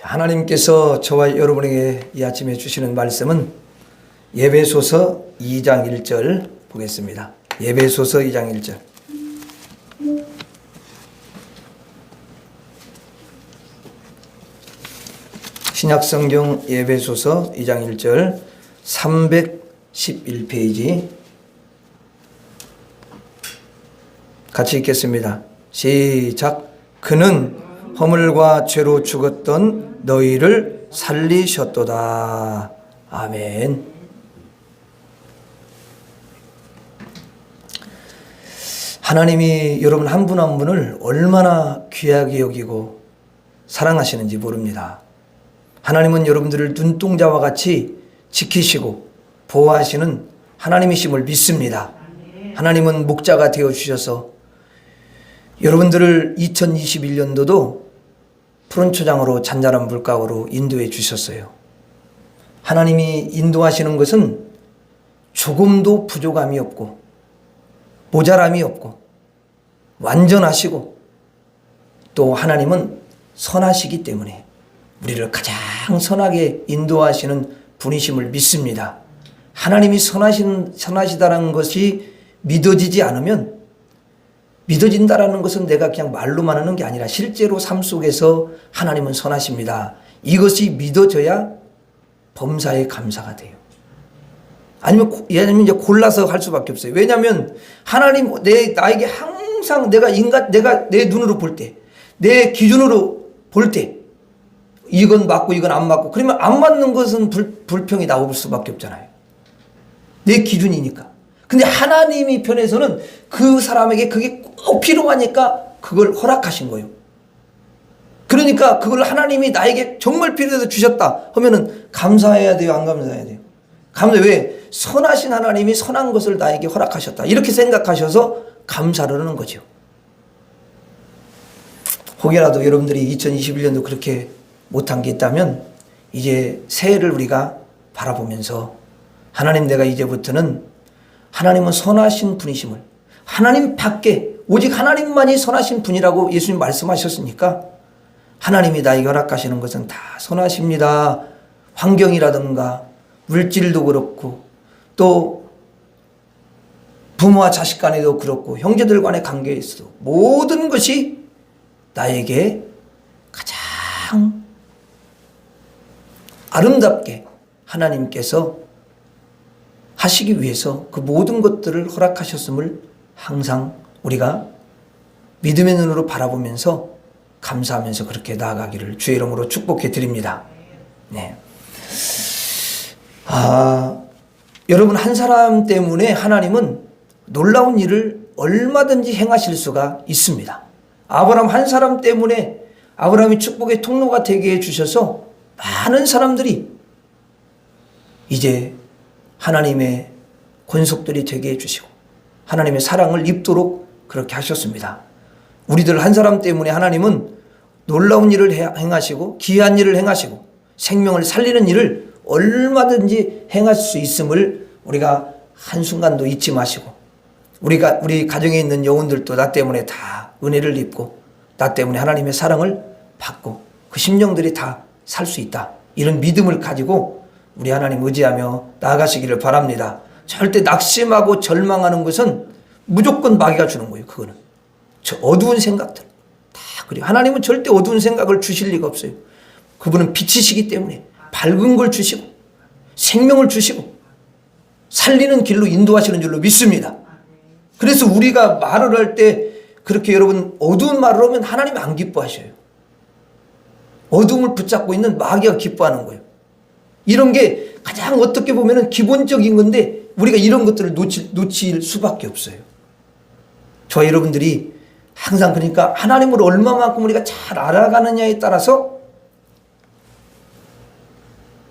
하나님께서 저와 여러분에게 이 아침에 주시는 말씀은 에베소서 2장 1절 보겠습니다. 에베소서 2장 1절. 신약성경 에베소서 2장 1절 311페이지 같이 읽겠습니다. 시작. 그는 허물과 죄로 죽었던 너희를 살리셨도다. 아멘. 하나님이 여러분 한 분 한 분을 얼마나 귀하게 여기고 사랑하시는지 모릅니다. 하나님은 여러분들을 눈동자와 같이 지키시고 보호하시는 하나님이심을 믿습니다. 하나님은 목자가 되어주셔서 여러분들을 2021년도도 푸른 초장으로 잔잔한 물가로 인도해 주셨어요. 하나님이 인도하시는 것은 조금도 부족함이 없고 모자람이 없고 완전하시고 또 하나님은 선하시기 때문에 우리를 가장 선하게 인도하시는 분이심을 믿습니다. 하나님이 선하시다는 것이 믿어지지 않으면, 믿어진다라는 것은 내가 그냥 말로만 하는 게 아니라 실제로 삶 속에서 하나님은 선하십니다. 이것이 믿어져야 범사에 감사가 돼요. 아니면 이제 골라서 할 수밖에 없어요. 왜냐하면 하나님 나에게 항상 내가 내 눈으로 볼 때, 내 기준으로 볼 때 이건 맞고 이건 안 맞고, 그러면 안 맞는 것은 불평이 나올 수밖에 없잖아요. 내 기준이니까. 근데 하나님이 편에서는 그 사람에게 그게 꼭 필요하니까 그걸 허락하신 거예요. 그러니까 그걸 하나님이 나에게 정말 필요해서 주셨다 하면은 감사해야 돼요, 안 감사해야 돼요? 왜? 선하신 하나님이 선한 것을 나에게 허락하셨다, 이렇게 생각하셔서 감사를 하는 거죠. 혹여라도 여러분들이 2021년도 그렇게 못한 게 있다면 이제 새해를 우리가 바라보면서 하나님, 내가 이제부터는 하나님은 선하신 분이심을, 하나님 밖에 오직 하나님만이 선하신 분이라고 예수님 말씀하셨으니까 하나님이 나에게 허락하시는 것은 다 선하십니다. 환경이라든가 물질도 그렇고 또 부모와 자식 간에도 그렇고 형제들 간의 관계에서도 모든 것이 나에게 가장 아름답게 하나님께서 하시기 위해서 그 모든 것들을 허락하셨음을 항상 우리가 믿음의 눈으로 바라보면서 감사하면서 그렇게 나아가기를 주의 이름으로 축복해 드립니다. 네. 여러분, 한 사람 때문에 하나님은 놀라운 일을 얼마든지 행하실 수가 있습니다. 아브라함 한 사람 때문에 아브라함이 축복의 통로가 되게 해주셔서 많은 사람들이 이제 하나님의 권속들이 되게 해주시고 하나님의 사랑을 입도록 그렇게 하셨습니다. 우리들 한 사람 때문에 하나님은 놀라운 일을 행하시고 귀한 일을 행하시고 생명을 살리는 일을 얼마든지 행할 수 있음을 우리가 한순간도 잊지 마시고, 우리 가정에 있는 영혼들도 나 때문에 다 은혜를 입고 나 때문에 하나님의 사랑을 받고 그 심령들이 다 살 수 있다, 이런 믿음을 가지고 우리 하나님 의지하며 나아가시기를 바랍니다. 절대 낙심하고 절망하는 것은 무조건 마귀가 주는 거예요. 그거는 저 어두운 생각들 다 그래요. 하나님은 절대 어두운 생각을 주실 리가 없어요. 그분은 빛이시기 때문에 밝은 걸 주시고 생명을 주시고 살리는 길로 인도하시는 줄로 믿습니다. 그래서 우리가 말을 할 때 그렇게 여러분 어두운 말을 하면 하나님이 안 기뻐하셔요. 어둠을 붙잡고 있는 마귀가 기뻐하는 거예요. 이런 게 가장 어떻게 보면 기본적인 건데 우리가 이런 것들을 놓칠 수밖에 없어요. 저와 여러분들이 항상, 그러니까 하나님을 얼마만큼 우리가 잘 알아가느냐에 따라서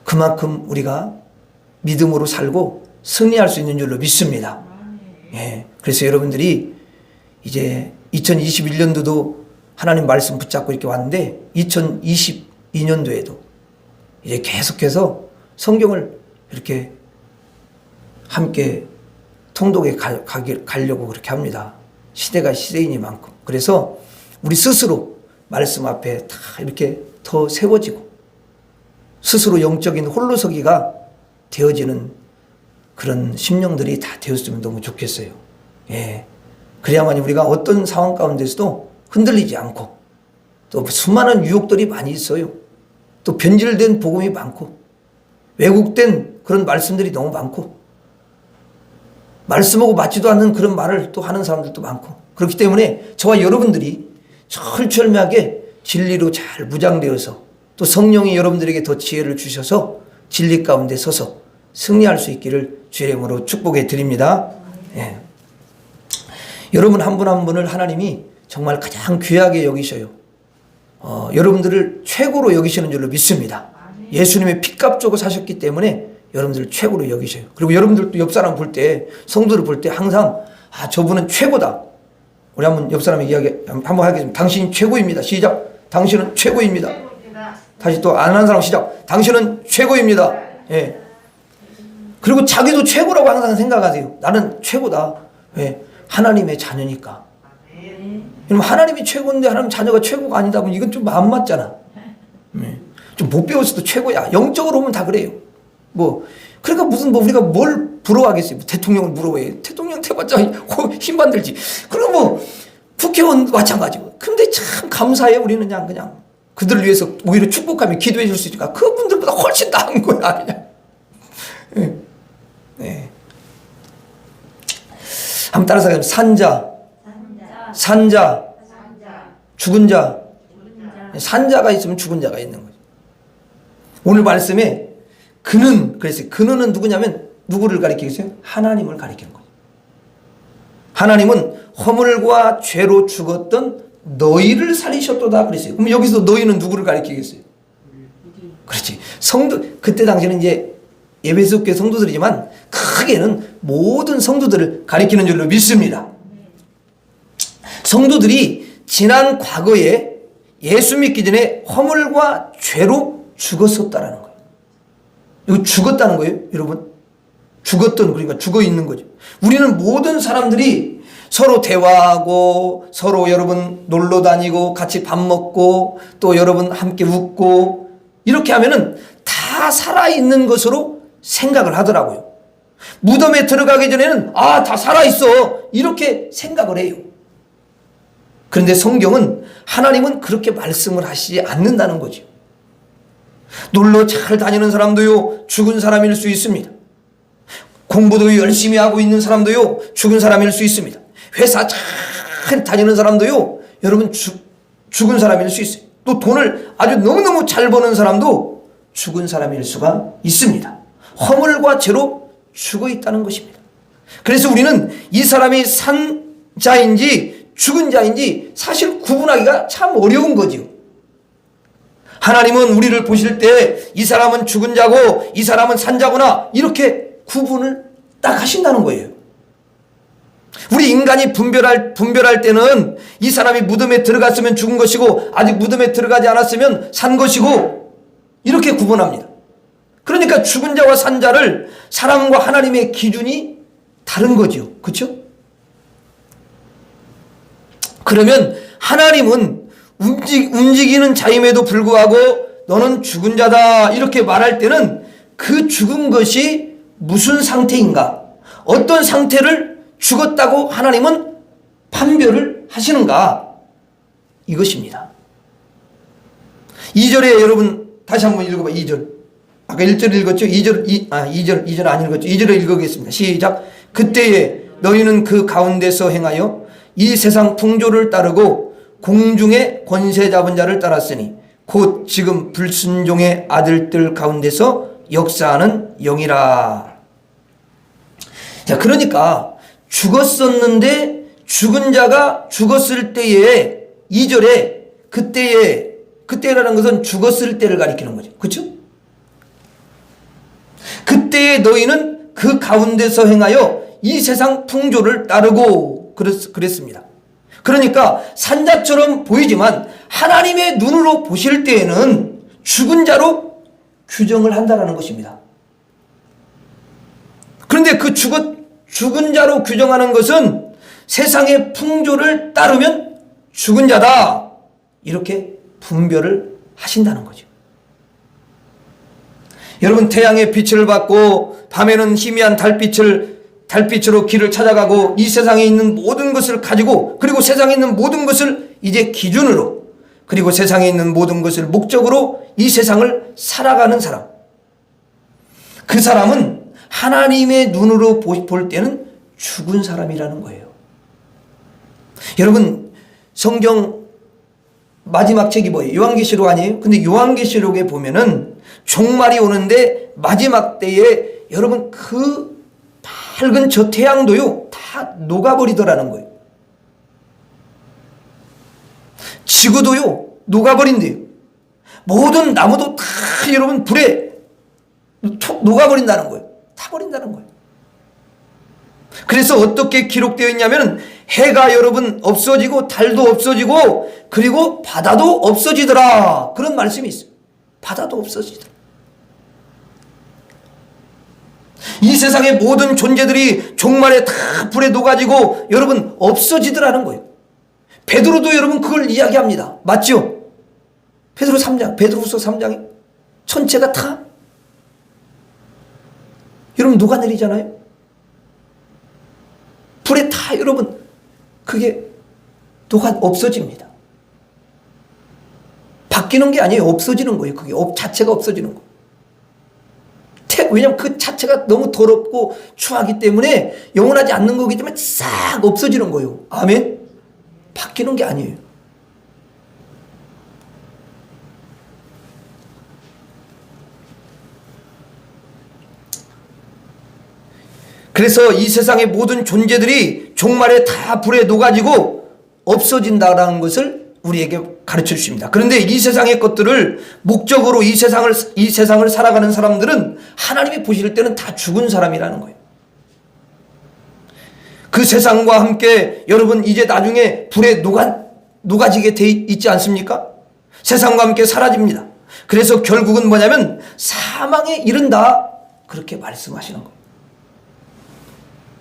그만큼 우리가 믿음으로 살고 승리할 수 있는 줄로 믿습니다. 예. 그래서 여러분들이 이제 2021년도도 하나님 말씀 붙잡고 이렇게 왔는데 2022년도에도 이제 계속해서 성경을 이렇게 함께 통독에 가려고 그렇게 합니다. 시대가 시대이니만큼. 그래서 우리 스스로 말씀 앞에 다 이렇게 더 세워지고 스스로 영적인 홀로서기가 되어지는 그런 심령들이 다 되었으면 너무 좋겠어요. 예. 그래야만 우리가 어떤 상황 가운데서도 흔들리지 않고, 또 수많은 유혹들이 많이 있어요. 또 변질된 복음이 많고, 왜곡된 그런 말씀들이 너무 많고, 말씀하고 맞지도 않는 그런 말을 또 하는 사람들도 많고, 그렇기 때문에 저와 여러분들이 철저하게 진리로 잘 무장되어서, 또 성령이 여러분들에게 더 지혜를 주셔서 진리 가운데 서서 승리할 수 있기를 주의 이름으로 축복해 드립니다. 예. 여러분 한 분 한 분을 하나님이 정말 가장 귀하게 여기셔요. 여러분들을 최고로 여기시는 줄로 믿습니다. 예수님의 피값 주고 사셨기 때문에 여러분들을 최고로 여기셔요. 그리고 여러분들도 옆 사람 볼 때, 성도를 볼 때 항상 저분은 최고다. 우리 한번 옆 사람의 이야기 한번 하겠습니다. 당신이 최고입니다. 시작. 당신은 최고입니다. 다시 또 안 하는 사람 시작. 당신은 최고입니다. 예. 그리고 자기도 최고라고 항상 생각하세요. 나는 최고다. 왜? 하나님의 자녀니까. 그럼 하나님이 최고인데 하나님 자녀가 최고가 아니다 보면 이건 좀 안 맞잖아. 좀 못 배웠어도 최고야. 영적으로 보면 다 그래요. 그러니까 무슨 우리가 뭘 부러워하겠어요. 대통령을 부러워해. 대통령 해봤자 힘만 들지. 그리고 국회의원 마찬가지고. 근데 참 감사해요. 우리는 그냥 그들을 위해서 오히려 축복하며 기도해 줄 수 있으니까 그분들보다 훨씬 나은 거야. 그냥. 네. 한번 따라서 하겠습니다. 산자, 죽은 자. 산자가 있으면 죽은 자가 있는 거죠. 오늘 말씀에 그는, 그랬어요. 그는 누구냐면 누구를 가리키겠어요? 하나님을 가리키는 거죠. 하나님은 허물과 죄로 죽었던 너희를 살리셨도다 그랬어요. 그럼 여기서 너희는 누구를 가리키겠어요? 그렇지. 성도, 그때 당시에는 이제 에베소 교회 성도들이지만 크게는 모든 성도들을 가리키는 줄로 믿습니다. 성도들이 지난 과거에 예수 믿기 전에 허물과 죄로 죽었었다라는 거예요. 이거 죽었다는 거예요, 여러분. 그러니까 죽어 있는 거죠. 우리는 모든 사람들이 서로 대화하고, 서로 여러분 놀러 다니고, 같이 밥 먹고, 또 여러분 함께 웃고, 이렇게 하면은 다 살아있는 것으로 생각을 하더라고요. 무덤에 들어가기 전에는 다 살아있어. 이렇게 생각을 해요. 그런데 성경은 하나님은 그렇게 말씀을 하시지 않는다는 거죠. 놀러 잘 다니는 사람도요, 죽은 사람일 수 있습니다. 공부도 열심히 하고 있는 사람도요, 죽은 사람일 수 있습니다. 회사 잘 다니는 사람도요, 여러분 죽은 사람일 수 있어요. 또 돈을 아주 너무너무 잘 버는 사람도 죽은 사람일 수가 있습니다. 허물과 죄로 죽어 있다는 것입니다. 그래서 우리는 이 사람이 산 자인지 죽은 자인지 사실 구분하기가 참 어려운 거지요. 하나님은 우리를 보실 때 이 사람은 죽은 자고 이 사람은 산 자구나 이렇게 구분을 딱 하신다는 거예요. 우리 인간이 분별할 때는 이 사람이 무덤에 들어갔으면 죽은 것이고 아직 무덤에 들어가지 않았으면 산 것이고 이렇게 구분합니다. 그러니까 죽은 자와 산 자를 사람과 하나님의 기준이 다른 거죠. 그렇죠? 그러면 하나님은 움직이는 자임에도 불구하고 너는 죽은 자다 이렇게 말할 때는 그 죽은 것이 무슨 상태인가? 어떤 상태를 죽었다고 하나님은 판별을 하시는가? 이것입니다. 2절에 여러분 다시 한번 읽어봐. 2절. 아까 1절 읽었죠? 2절 안 읽었죠? 2절을 읽어보겠습니다. 시작. 그때에 너희는 그 가운데서 행하여 이 세상 풍조를 따르고 공중의 권세 잡은 자를 따랐으니 곧 지금 불순종의 아들들 가운데서 역사하는 영이라. 자, 그러니까 죽었었는데 죽은 자가 죽었을 때에 2절에 그때라는 것은 죽었을 때를 가리키는 거죠. 그렇죠? 그때에 너희는 그 가운데서 행하여 이 세상 풍조를 따르고 그랬습니다. 그러니까 산자처럼 보이지만 하나님의 눈으로 보실 때에는 죽은 자로 규정을 한다는 것입니다. 그런데 그 죽은 자로 규정하는 것은 세상의 풍조를 따르면 죽은 자다 이렇게 분별을 하신다는 거죠. 여러분, 태양의 빛을 받고 밤에는 희미한 달빛으로 길을 찾아가고 이 세상에 있는 모든 것을 가지고, 그리고 세상에 있는 모든 것을 이제 기준으로, 그리고 세상에 있는 모든 것을 목적으로 이 세상을 살아가는 사람, 그 사람은 하나님의 눈으로 볼 때는 죽은 사람이라는 거예요. 여러분, 성경 마지막 책이 뭐예요? 요한계시록 아니에요? 근데 요한계시록에 보면은 종말이 오는데 마지막 때에 여러분 그 밝은 저 태양도요 다 녹아버리더라는 거예요. 지구도요 녹아버린대요. 모든 나무도 다 여러분 불에 녹아버린다는 거예요. 타버린다는 거예요. 그래서 어떻게 기록되어 있냐면 해가 여러분 없어지고 달도 없어지고 그리고 바다도 없어지더라, 그런 말씀이 있어요. 바다도 없어지더라. 이 세상의 모든 존재들이 종말에 다 불에 녹아지고 여러분 없어지더라는 거예요. 베드로도 여러분 그걸 이야기합니다. 맞죠? 베드로후서 3장에 전체가 다 여러분 녹아내리잖아요. 불에 다 여러분 그게 없어집니다. 바뀌는 게 아니에요. 없어지는 거예요. 그게 자체가 없어지는 거예요. 왜냐하면 그 자체가 너무 더럽고 추하기 때문에 영원하지 않는 거기 때문에 싹 없어지는 거예요. 아멘. 바뀌는 게 아니에요. 그래서 이 세상의 모든 존재들이 종말에 다 불에 녹아지고 없어진다라는 것을 우리에게 가르쳐 주십니다. 그런데 이 세상의 것들을 목적으로 이 세상을 살아가는 사람들은 하나님이 보실 때는 다 죽은 사람이라는 거예요. 그 세상과 함께 여러분 이제 나중에 불에 녹아지게 돼 있지 않습니까? 세상과 함께 사라집니다. 그래서 결국은 뭐냐면 사망에 이른다, 그렇게 말씀하시는 거예요.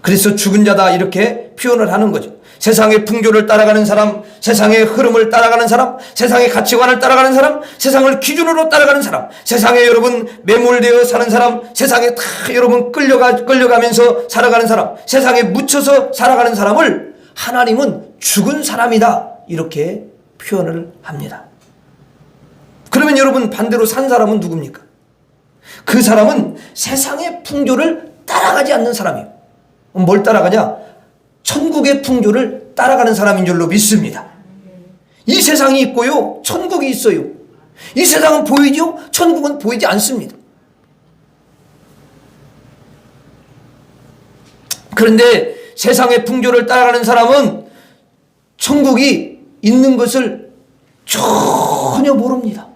그래서 죽은 자다 이렇게 표현을 하는 거죠. 세상의 풍조를 따라가는 사람, 세상의 흐름을 따라가는 사람, 세상의 가치관을 따라가는 사람, 세상을 기준으로 따라가는 사람, 세상에 여러분 매몰되어 사는 사람, 세상에 다 여러분 끌려가면서 살아가는 사람, 세상에 묻혀서 살아가는 사람을 하나님은 죽은 사람이다 이렇게 표현을 합니다. 그러면 여러분 반대로 산 사람은 누굽니까? 그 사람은 세상의 풍조를 따라가지 않는 사람이에요. 뭘 따라가냐? 천국의 풍조를 따라가는 사람인 줄로 믿습니다. 이 세상이 있고요, 천국이 있어요. 이 세상은 보이죠? 천국은 보이지 않습니다. 그런데 세상의 풍조를 따라가는 사람은 천국이 있는 것을 전혀 모릅니다.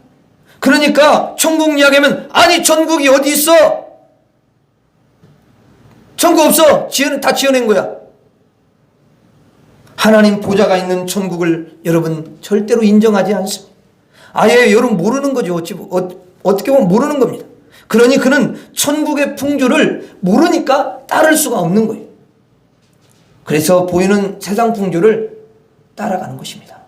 그러니까 천국 이야기하면 아니 천국이 어디 있어? 천국 없어. 다 지어낸 거야. 하나님 보좌가 있는 천국을 여러분 절대로 인정하지 않습니다. 아예 여러분 모르는 거죠. 어떻게 보면 모르는 겁니다. 그러니 그는 천국의 풍조를 모르니까 따를 수가 없는 거예요. 그래서 보이는 세상 풍조를 따라가는 것입니다.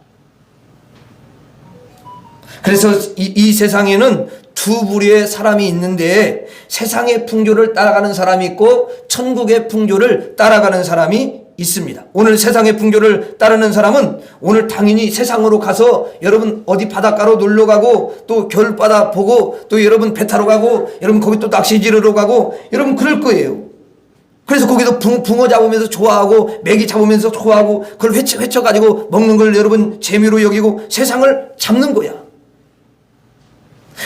그래서 이 세상에는 두 부류의 사람이 있는데 세상의 풍조를 따라가는 사람이 있고 천국의 풍조를 따라가는 사람이 있습니다. 오늘 세상의 풍조를 따르는 사람은 오늘 당연히 세상으로 가서 여러분 어디 바닷가로 놀러 가고 또 겨울바다 보고 또 여러분 배 타러 가고 여러분 거기 또 낚시 지르러 가고 여러분 그럴 거예요. 그래서 거기도 붕어 잡으면서 좋아하고 메기 잡으면서 좋아하고 그걸 회쳐가지고 먹는 걸 여러분 재미로 여기고 세상을 잡는 거야.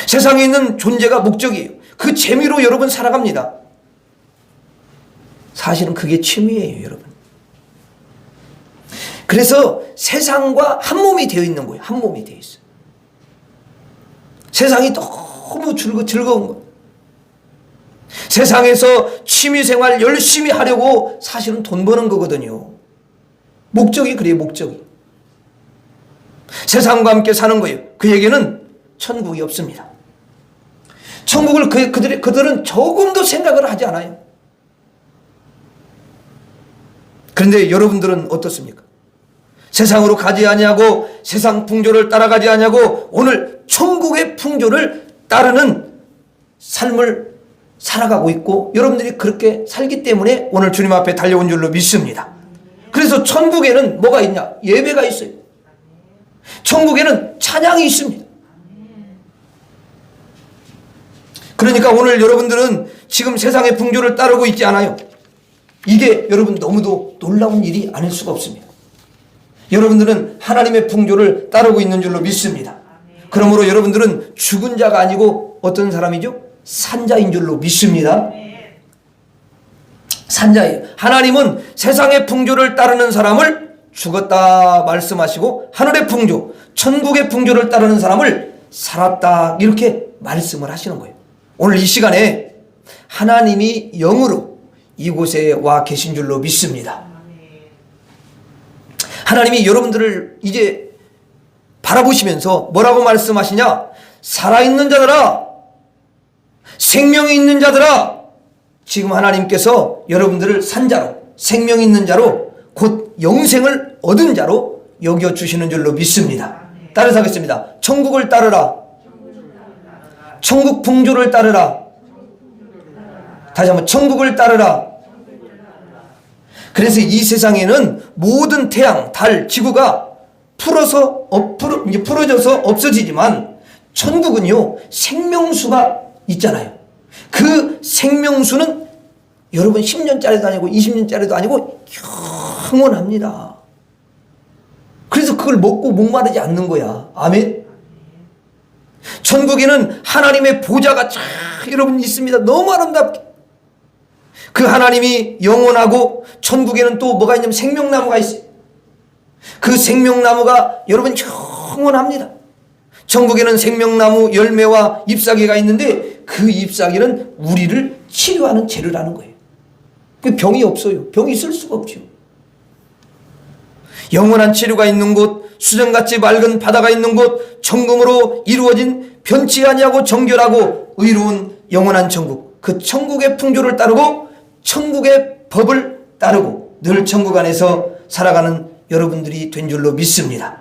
세상에 있는 존재가 목적이에요. 그 재미로 여러분 살아갑니다. 사실은 그게 취미예요, 여러분. 그래서 세상과 한 몸이 되어 있는 거예요. 한 몸이 되어 있어요. 세상이 너무 즐거운 거예요. 세상에서 취미생활 열심히 하려고 사실은 돈 버는 거거든요. 목적이 그래요, 목적이. 세상과 함께 사는 거예요. 그에게는 천국이 없습니다. 천국을 그들은 조금도 생각을 하지 않아요. 그런데 여러분들은 어떻습니까? 세상으로 가지 아니하고 세상 풍조를 따라가지 아니하고 오늘 천국의 풍조를 따르는 삶을 살아가고 있고 여러분들이 그렇게 살기 때문에 오늘 주님 앞에 달려온 줄로 믿습니다. 그래서 천국에는 뭐가 있냐? 예배가 있어요. 천국에는 찬양이 있습니다. 그러니까 오늘 여러분들은 지금 세상의 풍조를 따르고 있지 않아요. 이게 여러분 너무도 놀라운 일이 아닐 수가 없습니다. 여러분들은 하나님의 풍조를 따르고 있는 줄로 믿습니다. 그러므로 여러분들은 죽은 자가 아니고 어떤 사람이죠? 산자인 줄로 믿습니다. 산자예요. 하나님은 세상의 풍조를 따르는 사람을 죽었다 말씀하시고 하늘의 풍조, 천국의 풍조를 따르는 사람을 살았다 이렇게 말씀을 하시는 거예요. 오늘 이 시간에 하나님이 영으로 이곳에 와 계신 줄로 믿습니다. 하나님이 여러분들을 이제 바라보시면서 뭐라고 말씀하시냐? 살아있는 자들아, 생명이 있는 자들아, 지금 하나님께서 여러분들을 산자로, 생명 있는 자로, 곧 영생을 얻은 자로 여겨주시는 줄로 믿습니다. 따라서 하겠습니다. 천국을 따르라. 천국 풍조를 따르라. 다시 한번 천국을 따르라. 그래서 이 세상에는 모든 태양, 달, 지구가 풀어져서 없어지지만 천국은요 생명수가 있잖아요. 그 생명수는 여러분 10년짜리도 아니고 20년짜리도 아니고 영원합니다. 그래서 그걸 먹고 목마르지 않는 거야. 아멘. 천국에는 하나님의 보좌가 쫙 여러분 있습니다. 너무 아름답게. 그 하나님이 영원하고 천국에는 또 뭐가 있냐면 생명나무가 있어요. 그 생명나무가 여러분 영원합니다. 천국에는 생명나무 열매와 잎사귀가 있는데 그 잎사귀는 우리를 치료하는 재료라는 거예요. 병이 없어요. 병이 있을 수가 없죠. 영원한 치료가 있는 곳, 수정같이 맑은 바다가 있는 곳, 정금으로 이루어진 변치 아니하고 정결하고 의로운 영원한 천국, 그 천국의 풍조를 따르고 천국의 법을 따르고 늘 천국 안에서 살아가는 여러분들이 된 줄로 믿습니다.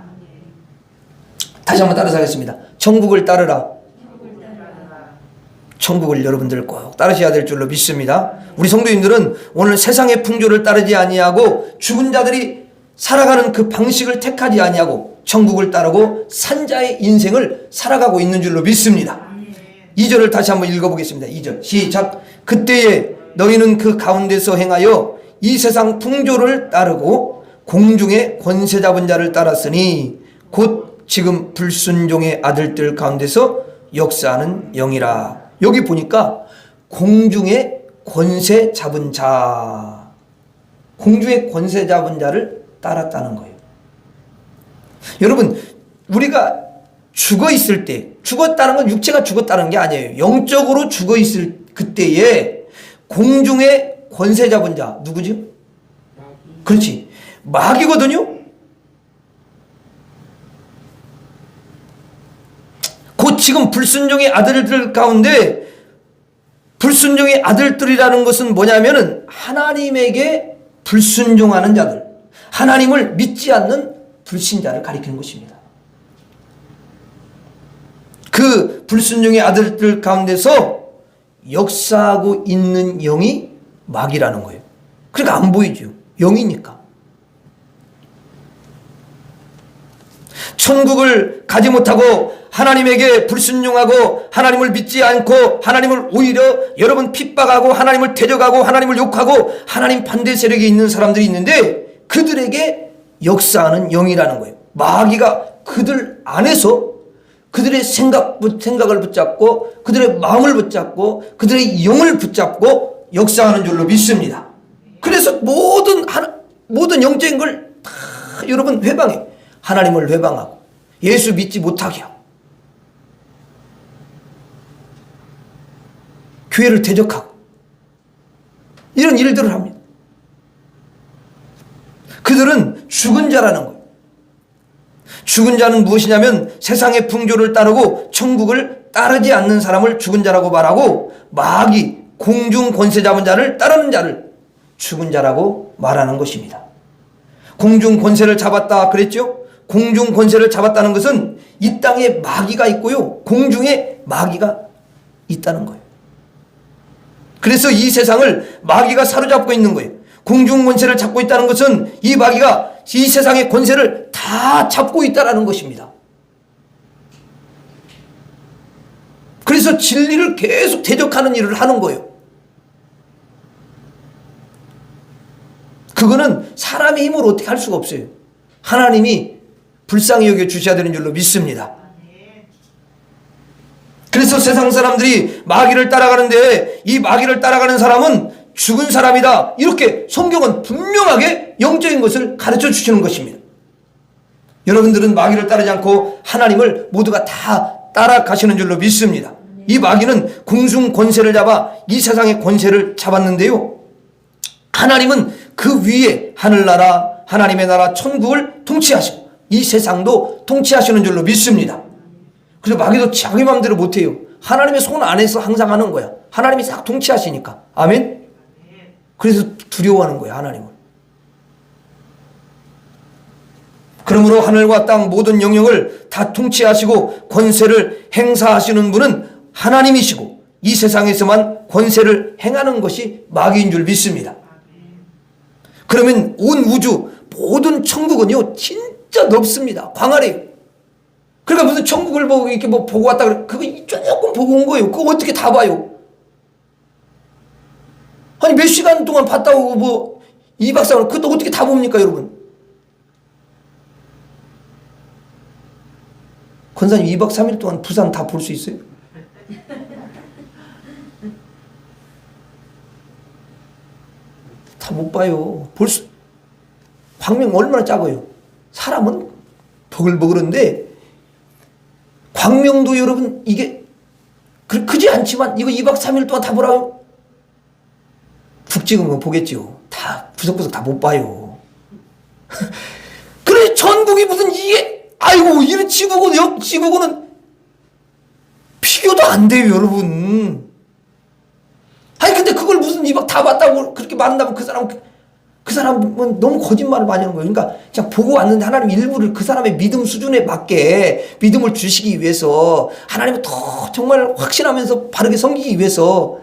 다시 한번 따라서 하겠습니다. 천국을 따르라. 천국을 여러분들 꼭 따르셔야 될 줄로 믿습니다. 우리 성도님들은 오늘 세상의 풍조를 따르지 아니하고 죽은 자들이 살아가는 그 방식을 택하지 아니하고 천국을 따르고 산자의 인생을 살아가고 있는 줄로 믿습니다. 2절을 다시 한번 읽어보겠습니다. 2절 시작. 그때에 너희는 그 가운데서 행하여 이 세상 풍조를 따르고 공중의 권세 잡은 자를 따랐으니 곧 지금 불순종의 아들들 가운데서 역사하는 영이라. 여기 보니까 공중의 권세 잡은 자, 공중의 권세 잡은 자를 따랐다는 거예요. 여러분, 우리가 죽어 있을 때, 죽었다는 건 육체가 죽었다는 게 아니에요. 영적으로 죽어 있을 그때에 공중의 권세 잡은 자 누구죠? 그렇지, 마귀거든요. 곧 지금 불순종의 아들들 가운데, 불순종의 아들들이라는 것은 뭐냐면은 하나님에게 불순종하는 자들, 하나님을 믿지 않는 불신자를 가리키는 것입니다. 그 불순종의 아들들 가운데서 역사하고 있는 영이 마귀라는 거예요. 그러니까 안 보이죠. 영이니까. 천국을 가지 못하고 하나님에게 불순종하고 하나님을 믿지 않고 하나님을 오히려 여러분 핍박하고 하나님을 대적하고 하나님을 욕하고 하나님 반대 세력에 있는 사람들이 있는데 그들에게 역사하는 영이라는 거예요. 마귀가 그들 안에서 그들의 생각을 붙잡고 그들의 마음을 붙잡고 그들의 영을 붙잡고 역사하는 줄로 믿습니다. 그래서 모든 영적인 걸 다 여러분 회방해. 하나님을 회방하고 예수 믿지 못하게 하고 교회를 대적하고 이런 일들을 합니다. 그들은 죽은 자라는 거예요. 죽은 자는 무엇이냐면 세상의 풍조를 따르고 천국을 따르지 않는 사람을 죽은 자라고 말하고 마귀, 공중 권세 잡은 자를 따르는 자를 죽은 자라고 말하는 것입니다. 공중 권세를 잡았다 그랬죠? 공중 권세를 잡았다는 것은 이 땅에 마귀가 있고요, 공중에 마귀가 있다는 거예요. 그래서 이 세상을 마귀가 사로잡고 있는 거예요. 공중 권세를 잡고 있다는 것은 이 마귀가 이 세상의 권세를 다 잡고 있다는 것입니다. 그래서 진리를 계속 대적하는 일을 하는 거예요. 그거는 사람의 힘으로 어떻게 할 수가 없어요. 하나님이 불쌍히 여겨 주셔야 되는 줄로 믿습니다. 그래서 세상 사람들이 마귀를 따라가는데 이 마귀를 따라가는 사람은 죽은 사람이다. 이렇게 성경은 분명하게 영적인 것을 가르쳐 주시는 것입니다. 여러분들은 마귀를 따르지 않고 하나님을 모두가 다 따라가시는 줄로 믿습니다. 이 마귀는 공중 권세를 잡아 이 세상의 권세를 잡았는데요. 하나님은 그 위에 하늘나라, 하나님의 나라, 천국을 통치하시고 이 세상도 통치하시는 줄로 믿습니다. 그래서 마귀도 자기 마음대로 못해요. 하나님의 손 안에서 항상 하는 거야. 하나님이 싹 통치하시니까. 아멘? 그래서 두려워하는 거야, 하나님을. 그러므로 하늘과 땅 모든 영역을 다 통치하시고 권세를 행사하시는 분은 하나님이시고 이 세상에서만 권세를 행하는 것이 마귀인 줄 믿습니다. 그러면 온 우주 모든 천국은요 진짜 넓습니다. 광활해요. 그러니까 무슨 천국을 보고 이렇게 뭐 보고 왔다 그래. 그거 조금 보고 온 거예요. 그거 어떻게 다 봐요? 아니 몇 시간 동안 봤다 오고 뭐 2박 3일 그것도 어떻게 다 봅니까 여러분? 권사님 2박 3일 동안 부산 다 볼 수 있어요? 다 못 봐요. 광명 얼마나 작아요. 사람은 버글버글한데 광명도 여러분 이게 크지 않지만 이거 2박 3일 동안 다 보라고 북 찍은 거 보겠죠. 다 구석구석 다 못 봐요. 그래 전국이 무슨 이게 아이고 이런 지구고는 비교도 안 돼요 여러분. 아니 근데 그걸 무슨 2박 다 봤다고 그렇게 말한다면 그 사람은 너무 거짓말을 많이 하는 거예요. 그러니까 그냥 보고 왔는데 하나님 일부를 그 사람의 믿음 수준에 맞게 믿음을 주시기 위해서 하나님을 더 정말 확신하면서 바르게 섬기기 위해서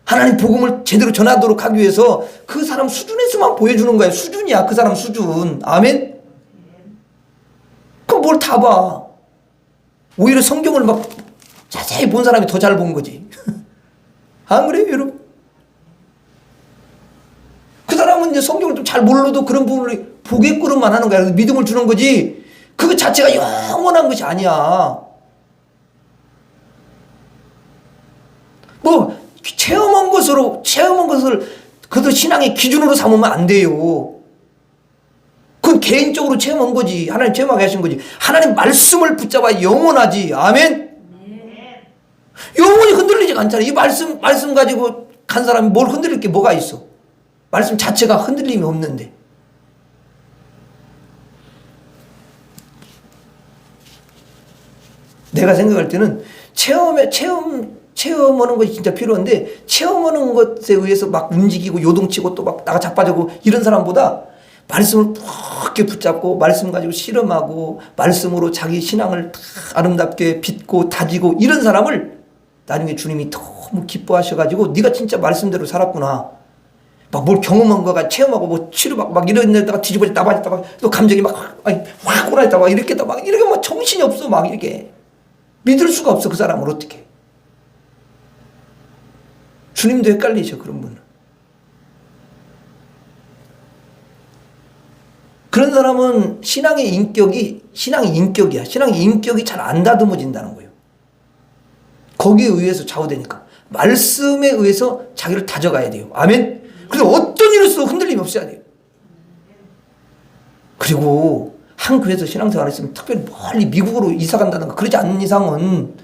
하나님 복음을 제대로 전하도록 하기 위해서 그 사람 수준에서만 보여주는 거예요. 수준이야 그 사람 수준. 아멘? 그럼 뭘 다 봐. 오히려 성경을 막 자세히 본 사람이 더 잘 본 거지. 안 그래요 여러분? 그 사람은 이제 성경을 좀 잘 몰라도 그런 부분을 보게꾸름만 하는 거야. 믿음을 주는 거지. 그거 자체가 영원한 것이 아니야. 뭐 체험한 것을 그것도 신앙의 기준으로 삼으면 안 돼요. 그건 개인적으로 체험한 거지. 하나님 체험하게 하신 거지. 하나님 말씀을 붙잡아 영원하지. 아멘? 영원히 흔들리지가 않잖아. 이 말씀 가지고 간 사람이 뭘 흔들릴 게 뭐가 있어? 말씀 자체가 흔들림이 없는데. 내가 생각할 때는 체험하는 것이 진짜 필요한데 체험하는 것에 의해서 막 움직이고 요동치고 또 막 나가 자빠지고 이런 사람보다 말씀을 푹게 붙잡고 말씀 가지고 실험하고 말씀으로 자기 신앙을 아름답게 빚고 다지고 이런 사람을 나중에 주님이 너무 기뻐하셔가지고 네가 진짜 말씀대로 살았구나. 막 뭘 경험한 거가 체험하고 뭐 치료 막 이런 데다가 뒤집어져 나빠졌다 막 또 감정이 막 확 올라있다 막 이렇게 막 정신이 없어 막 이렇게 믿을 수가 없어 그 사람을 어떻게. 주님도 헷갈리셔 그런 분은. 그런 사람은 신앙의 인격이야. 신앙의 인격이 잘 안 다듬어진다는 거예요. 거기에 의해서 좌우되니까. 말씀에 의해서 자기를 다져가야 돼요. 아멘? 그래서 어떤 일로서도 흔들림이 없어야 돼요. 그리고 한 교회에서 신앙생활을 했으면 특별히 멀리 미국으로 이사 간다든가 그러지 않는 이상은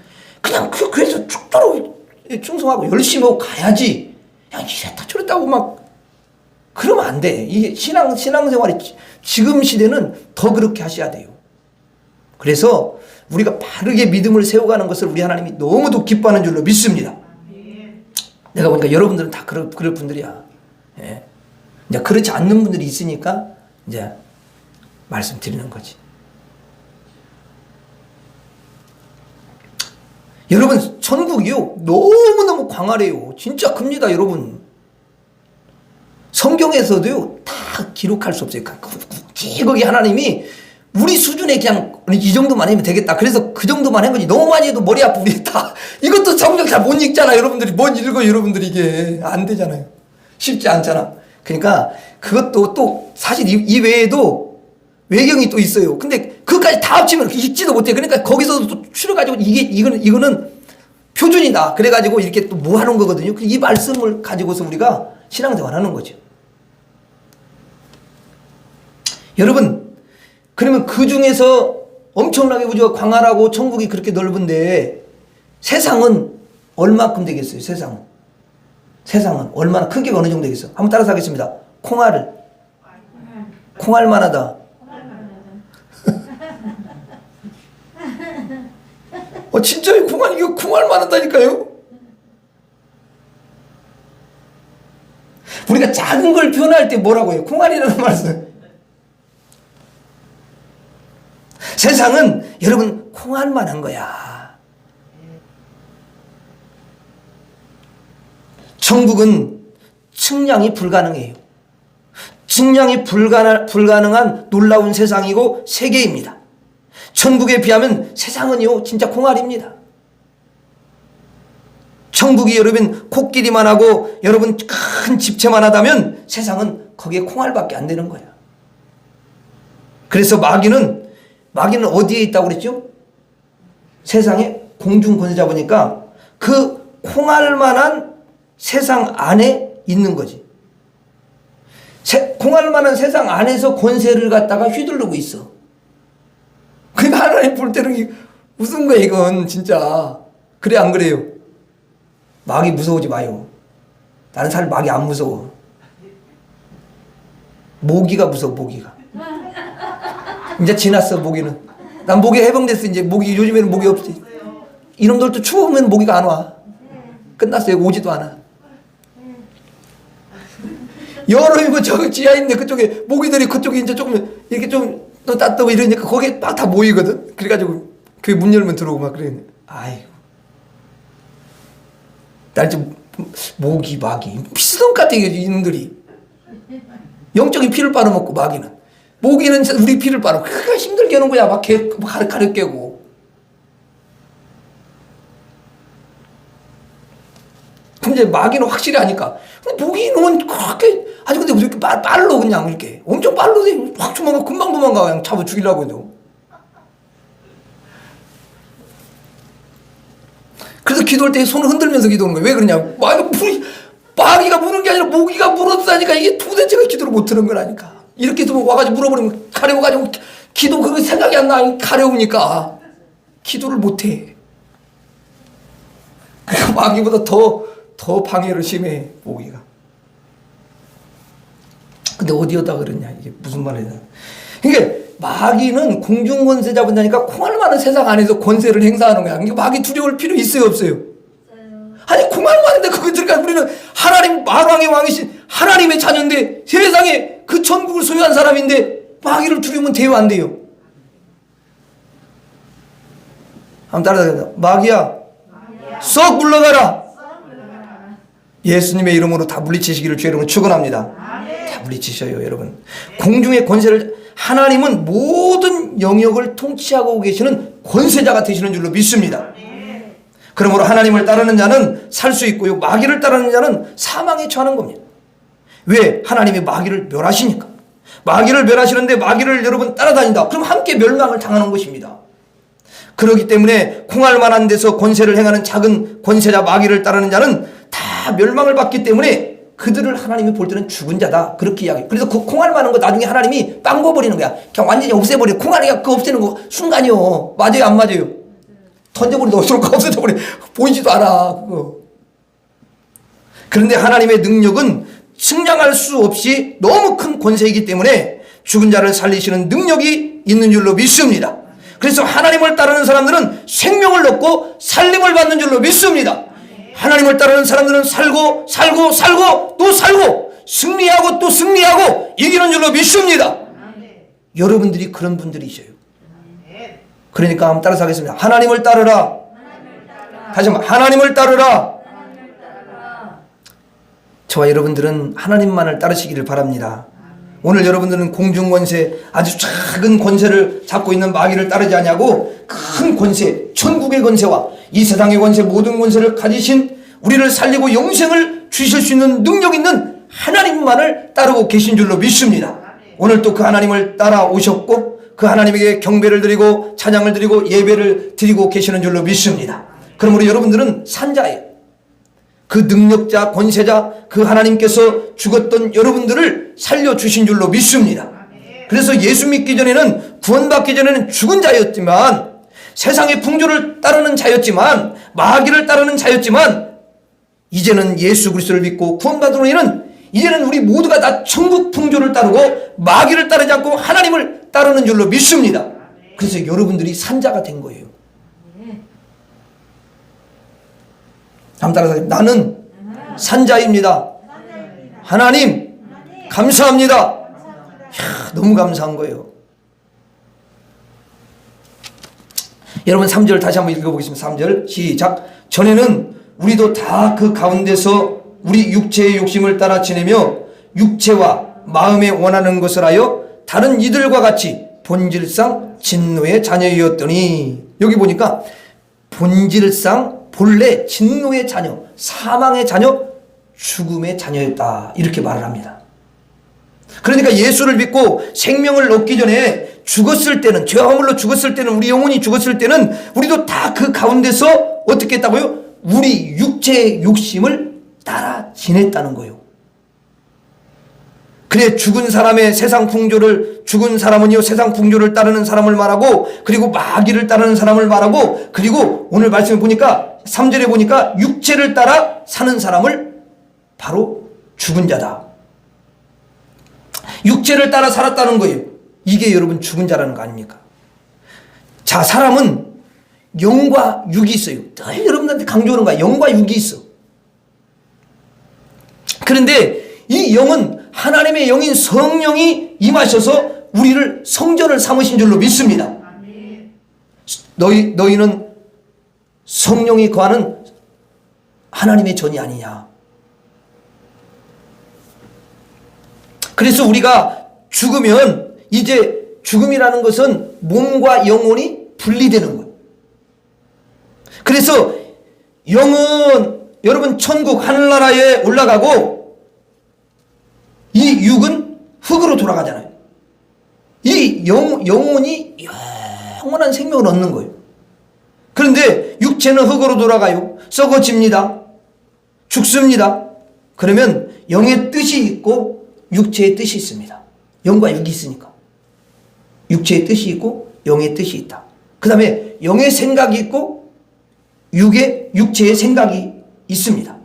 그냥 그 교회에서 죽도록 충성하고 열심히 하고 가야지. 그냥 이랬다 저랬다고 막 그러면 안 돼. 이게 신앙생활이 지금 시대는 더 그렇게 하셔야 돼요. 그래서 우리가 바르게 믿음을 세워가는 것을 우리 하나님이 너무도 기뻐하는 줄로 믿습니다. 내가 보니까 여러분들은 다 그럴 분들이야. 예. 이제 그렇지 않는 분들이 있으니까 이제 말씀드리는 거지. 여러분 천국이요 너무너무 광활해요. 진짜 큽니다 여러분. 성경에서도요 다 기록할 수 없어요. 거기 하나님이 우리 수준에 그냥 이 정도만 하면 되겠다. 그래서 그 정도만 한 거지. 너무 많이 해도 머리 아프고 다. 이것도 성경 잘 못 읽잖아. 여러분들이 못 읽어. 여러분들이 이게 안 되잖아요. 쉽지 않잖아. 그러니까 그것도 또 사실 이 외에도 외경이 또 있어요. 근데 그것까지 다 합치면 읽지도 못해. 그러니까 거기서도 또 추려가지고 이거는 표준이다. 그래가지고 이렇게 또 뭐 하는 거거든요. 이 말씀을 가지고서 우리가 신앙생활 하는 거죠. 여러분, 그러면 그 중에서 엄청나게 우주가 광활하고 천국이 그렇게 넓은데 세상은 얼마큼 되겠어요? 세상은 얼마나 크기가 어느 정도 되겠어? 한번 따라서 하겠습니다. 콩알만 하다. 진짜요? 이거 콩알만 하다니까요? 우리가 작은 걸 표현할 때 뭐라고 해요? 콩알이라는 말을 써요. 세상은 여러분 콩알만 한 거야. 천국은 측량이 불가능해요. 측량이 불가능한 놀라운 세상이고 세계입니다. 천국에 비하면 세상은요 진짜 콩알입니다. 천국이 여러분 코끼리만 하고 여러분 큰 집채만 하다면 세상은 거기에 콩알밖에 안 되는 거야. 그래서 마귀는 어디에 있다고 그랬죠? 세상에 공중 권세자 보니까 그 콩알만한 세상 안에 있는 거지. 콩알만한 세상 안에서 권세를 갖다가 휘두르고 있어. 그러니까 하나님 볼 때는 이게 무슨 거야 이건 진짜. 그래 안 그래요? 마귀 무서우지 마요. 나는 사실 마귀 안 무서워. 모기가 무서워. 모기가. 이제 지났어 모기는. 난 모기 해방됐어. 이제 모기 요즘에는 모기 없지. 이놈들도 추우면 모기가 안 와. 끝났어요. 오지도 않아. 여름이면 저 지하에 있는데 그쪽에 모기들이 그쪽에 이제 조금 이렇게 좀 따뜻하고 이러니까 거기에 막 다 모이거든. 그래가지고 그 문 열면 들어오고 막 그래. 아이고. 날 좀 모기 마귀 피스돈 같아 이놈들이. 영적인 피를 빨아먹고 마귀는. 모기는 우리 피를 빨아. 그게 힘들게 하는 거야. 막 가르 깨고. 근데 마귀는 확실히 하니까. 근데 모기는 그렇게, 아니, 근데 왜 이렇게 빨로 그냥 이렇게. 엄청 빨로 확 도망가, 금방 도망가. 그냥 잡아 죽이려고 해도. 그래서 기도할 때 손을 흔들면서 기도하는 거예요. 왜 그러냐고. 마귀가 무는 게 아니라 모기가 물었다니까. 이게 도대체가 기도를 못 하는 거라니까. 이렇게 좀 와가지고 물어버리면 가려워가지고 기도 그거 생각이 안 나. 가려우니까 기도를 못해. 그러니까 마귀보다 더 방해를 심해 모기가. 근데 어디에다 그러냐 이게 무슨 말이냐. 그러니까 마귀는 공중 권세 잡은다니까 콩알 많은 세상 안에서 권세를 행사하는 거야. 그러니까 마귀 두려울 필요 있어요 없어요? 아니 콩알 많은데 그거 들어가. 우리는 하나님 만왕의 왕이신 하나님의 자녀인데 세상에 그 천국을 소유한 사람인데 마귀를 두려우면 돼요 안 돼요? 한번 따라하자. 마귀야 썩 물러가라. 예수님의 이름으로 다 물리치시기를 주의 이름으로 축원합니다. 다 물리치셔요 여러분. 공중의 권세를 하나님은 모든 영역을 통치하고 계시는 권세자가 되시는 줄로 믿습니다. 그러므로 하나님을 따르는 자는 살 수 있고요. 마귀를 따르는 자는 사망에 처하는 겁니다. 왜? 하나님이 마귀를 멸하시니까. 마귀를 멸하시는데 마귀를 여러분 따라다닌다. 그럼 함께 멸망을 당하는 것입니다. 그렇기 때문에 콩알만한 데서 권세를 행하는 작은 권세자 마귀를 따르는 자는 다 멸망을 받기 때문에 그들을 하나님이 볼 때는 죽은 자다. 그렇게 이야기해요. 그래서 그 콩알만한 거 나중에 하나님이 빵궈버리는 거야. 그냥 완전히 없애버려. 콩알이가 그거 없애는 거 순간이요. 맞아요 안 맞아요? 던져버리도 없어져버려. 보이지도 않아 그거. 그런데 하나님의 능력은 측량할 수 없이 너무 큰 권세이기 때문에 죽은 자를 살리시는 능력이 있는 줄로 믿습니다. 그래서 하나님을 따르는 사람들은 생명을 얻고 살림을 받는 줄로 믿습니다. 하나님을 따르는 사람들은 살고 또 살고 승리하고 또 승리하고 이기는 줄로 믿습니다. 여러분들이 그런 분들이셔요. 그러니까 한번 따라서 하겠습니다. 하나님을 따르라. 다시 한번 하나님을 따르라. 저와 여러분들은 하나님만을 따르시기를 바랍니다. 오늘 여러분들은 공중권세, 아주 작은 권세를 잡고 있는 마귀를 따르지 않냐고 큰 권세, 천국의 권세와 이 세상의 권세, 모든 권세를 가지신 우리를 살리고 영생을 주실 수 있는 능력 있는 하나님만을 따르고 계신 줄로 믿습니다. 오늘 또 그 하나님을 따라오셨고 그 하나님에게 경배를 드리고 찬양을 드리고 예배를 드리고 계시는 줄로 믿습니다. 그러므로 여러분들은 산자예요. 그 능력자, 권세자, 그 하나님께서 죽었던 여러분들을 살려주신 줄로 믿습니다. 그래서 예수 믿기 전에는, 구원받기 전에는 죽은 자였지만, 세상의 풍조를 따르는 자였지만, 마귀를 따르는 자였지만, 이제는 예수 그리스도를 믿고 구원받은 이는 이제는 우리 모두가 다 천국 풍조를 따르고 마귀를 따르지 않고 하나님을 따르는 줄로 믿습니다. 그래서 여러분들이 산자가 된 거예요. 한번 따라서 나는 산자입니다. 하나님 감사합니다. 이야, 너무 감사한 거예요. 여러분 3절 다시 한번 읽어보겠습니다. 3절 시작. 전에는 우리도 다 그 가운데서 우리 육체의 욕심을 따라 지내며 육체와 마음에 원하는 것을 하여 다른 이들과 같이 본질상 진노의 자녀이었더니, 여기 보니까 본질상 본래 진노의 자녀, 사망의 자녀, 죽음의 자녀였다 이렇게 말을 합니다. 그러니까 예수를 믿고 생명을 얻기 전에 죽었을 때는, 죄와 허물로 죽었을 때는, 우리 영혼이 죽었을 때는 우리도 다 그 가운데서 어떻게 했다고요? 우리 육체의 욕심을 따라 지냈다는 거예요. 그래 죽은 사람의 세상 풍조를, 죽은 사람은요 세상 풍조를 따르는 사람을 말하고, 그리고 마귀를 따르는 사람을 말하고, 그리고 오늘 말씀을 보니까 3절에 보니까 육체를 따라 사는 사람을 바로 죽은 자다. 육체를 따라 살았다는 거예요. 이게 여러분 죽은 자라는 거 아닙니까? 자, 사람은 영과 육이 있어요. 늘 여러분들한테 강조하는 거야. 영과 육이 있어. 그런데 이 영은 하나님의 영인 성령이 임하셔서 우리를 성전을 삼으신 줄로 믿습니다. 너희는 성령이 거하는 하나님의 전이 아니냐. 그래서 우리가 죽으면, 이제 죽음이라는 것은 몸과 영혼이 분리되는 거예요. 그래서 영은 여러분 천국 하늘나라에 올라가고, 이 육은 흙으로 돌아가잖아요. 이 영혼이 영원한 생명을 얻는 거예요. 그런데 육체는 흙으로 돌아가요. 썩어집니다. 죽습니다. 그러면 영의 뜻이 있고 육체의 뜻이 있습니다. 영과 육이 있으니까. 육체의 뜻이 있고 영의 뜻이 있다. 그 다음에 영의 생각이 있고 육체의 생각이 있습니다.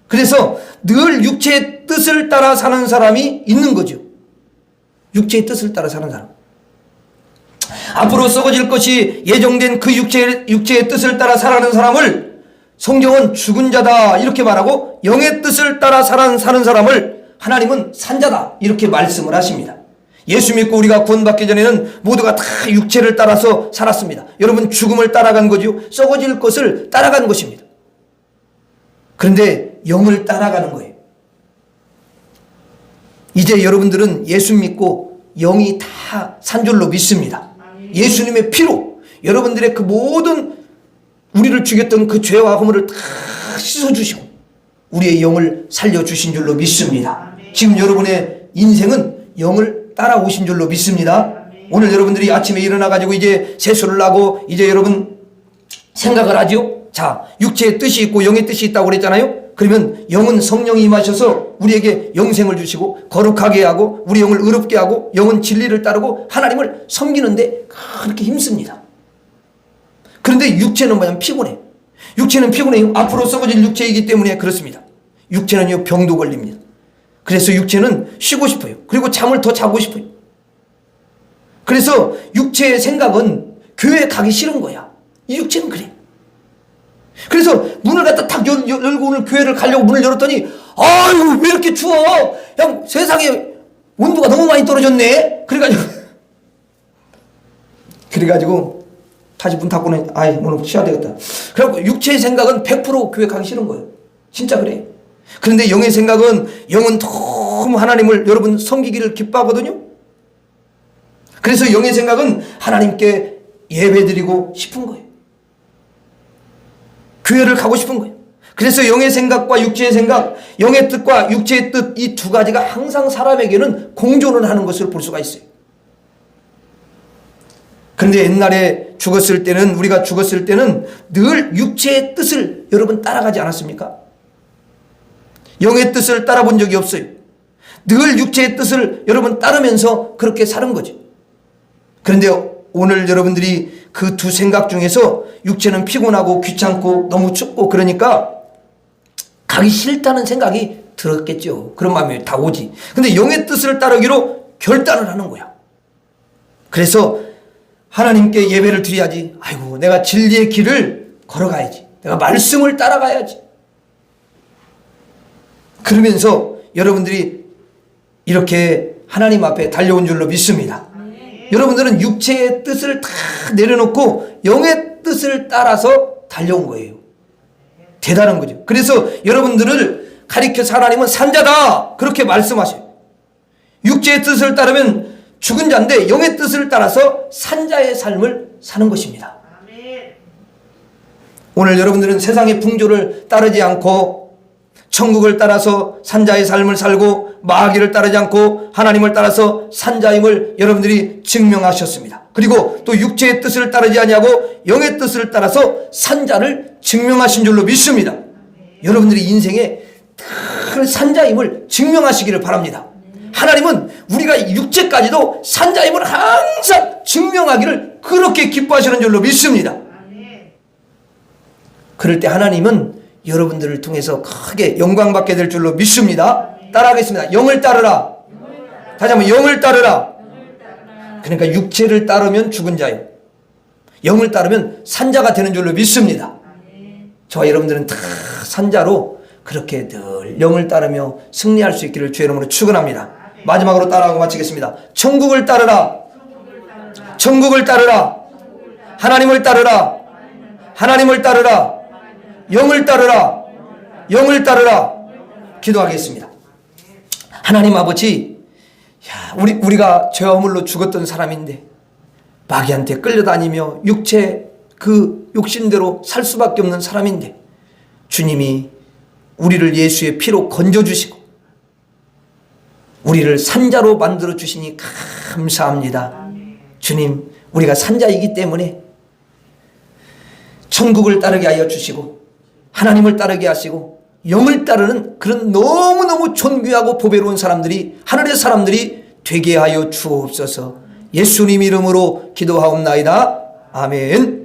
그래서 늘 육체의 뜻을 따라 사는 사람이 있는 거죠. 육체의 뜻을 따라 사는 사람. 앞으로 썩어질 것이 예정된 그 육체의 뜻을 따라 살아가는 사람을 성경은 죽은 자다 이렇게 말하고, 영의 뜻을 따라 사는 사람을 하나님은 산자다 이렇게 말씀을 하십니다. 예수 믿고 우리가 구원받기 전에는 모두가 다 육체를 따라서 살았습니다. 여러분 죽음을 따라간 거죠. 썩어질 것을 따라간 것입니다. 그런데 영을 따라가는 거예요. 이제 여러분들은 예수 믿고 영이 다 산 줄로 믿습니다. 예수님의 피로 여러분들의 그 모든 우리를 죽였던 그 죄와 허물을 다 씻어주시고 우리의 영을 살려주신 줄로 믿습니다. 지금 여러분의 인생은 영을 따라오신 줄로 믿습니다. 오늘 여러분들이 아침에 일어나가지고 이제 세수를 하고 이제 여러분 생각을 하죠. 자, 육체의 뜻이 있고 영의 뜻이 있다고 그랬잖아요. 그러면 영은 성령이 임하셔서 우리에게 영생을 주시고 거룩하게 하고 우리 영을 의롭게 하고, 영은 진리를 따르고 하나님을 섬기는데 그렇게 힘씁니다. 그런데 육체는 뭐냐면 피곤해. 육체는 피곤해요. 앞으로 썩어질 육체이기 때문에 그렇습니다. 육체는요 병도 걸립니다. 그래서 육체는 쉬고 싶어요. 그리고 잠을 더 자고 싶어요. 그래서 육체의 생각은 교회에 가기 싫은 거야. 이 육체는 그래. 그래서 문을 갖다 탁 열고 오늘 교회를 가려고 문을 열었더니, 아유 왜 이렇게 추워? 형 세상에 온도가 너무 많이 떨어졌네. 그래가지고 다시 문 닫고는 아이 오늘 쉬어야 되겠다. 그래갖고 육체의 생각은 100% 교회 가기 싫은 거예요. 진짜 그래. 그런데 영의 생각은 영은 너무 하나님을 여러분 섬기기를 기뻐하거든요. 그래서 영의 생각은 하나님께 예배드리고 싶은 거예요. 교회를 가고 싶은 거예요. 그래서 영의 생각과 육체의 생각, 영의 뜻과 육체의 뜻 이 두 가지가 항상 사람에게는 공존을 하는 것을 볼 수가 있어요. 그런데 옛날에 죽었을 때는 우리가 죽었을 때는 늘 육체의 뜻을 여러분 따라가지 않았습니까? 영의 뜻을 따라본 적이 없어요. 늘 육체의 뜻을 여러분 따르면서 그렇게 사는 거죠. 그런데 오늘 여러분들이 그 두 생각 중에서 육체는 피곤하고 귀찮고 너무 춥고 그러니까 가기 싫다는 생각이 들었겠죠. 그런 마음이 다 오지. 근데 영의 뜻을 따르기로 결단을 하는 거야. 그래서 하나님께 예배를 드려야지. 아이고 내가 진리의 길을 걸어가야지. 내가 말씀을 따라가야지. 그러면서 여러분들이 이렇게 하나님 앞에 달려온 줄로 믿습니다. 여러분들은 육체의 뜻을 다 내려놓고 영의 뜻을 따라서 달려온 거예요. 대단한 거죠. 그래서 여러분들을 가리켜서 하나님은 산자다 그렇게 말씀하셔요. 육체의 뜻을 따르면 죽은 자인데 영의 뜻을 따라서 산자의 삶을 사는 것입니다. 오늘 여러분들은 세상의 풍조를 따르지 않고 천국을 따라서 산자의 삶을 살고 마귀를 따르지 않고 하나님을 따라서 산자임을 여러분들이 증명하셨습니다. 그리고 또 육체의 뜻을 따르지 아니하고 영의 뜻을 따라서 산자를 증명하신 줄로 믿습니다. 여러분들이 인생의 큰 산자임을 증명하시기를 바랍니다. 하나님은 우리가 육체까지도 산자임을 항상 증명하기를 그렇게 기뻐하시는 줄로 믿습니다. 그럴 때 하나님은 여러분들을 통해서 크게 영광받게 될 줄로 믿습니다. 따라하겠습니다. 영을 따르라. 다시 한번 영을 따르라. 그러니까 육체를 따르면 죽은 자요. 영을 따르면 산자가 되는 줄로 믿습니다. 저와 여러분들은 다 산자로 그렇게 늘 영을 따르며 승리할 수 있기를 주의 이름으로 축원합니다. 마지막으로 따라하고 마치겠습니다. 천국을 따르라. 천국을 따르라. 하나님을 따르라. 하나님을 따르라. 영을 따르라. 영을 따르라. 기도하겠습니다. 하나님 아버지, 우리가 죄와 허물로 죽었던 사람인데 마귀한테 끌려다니며 육체 그 욕심대로 살 수밖에 없는 사람인데 주님이 우리를 예수의 피로 건져주시고 우리를 산자로 만들어 주시니 감사합니다. 주님, 우리가 산자이기 때문에 천국을 따르게 하여 주시고 하나님을 따르게 하시고 영을 따르는 그런 너무너무 존귀하고 보배로운 사람들이 하늘의 사람들이 되게 하여 주옵소서. 예수님 이름으로 기도하옵나이다. 아멘.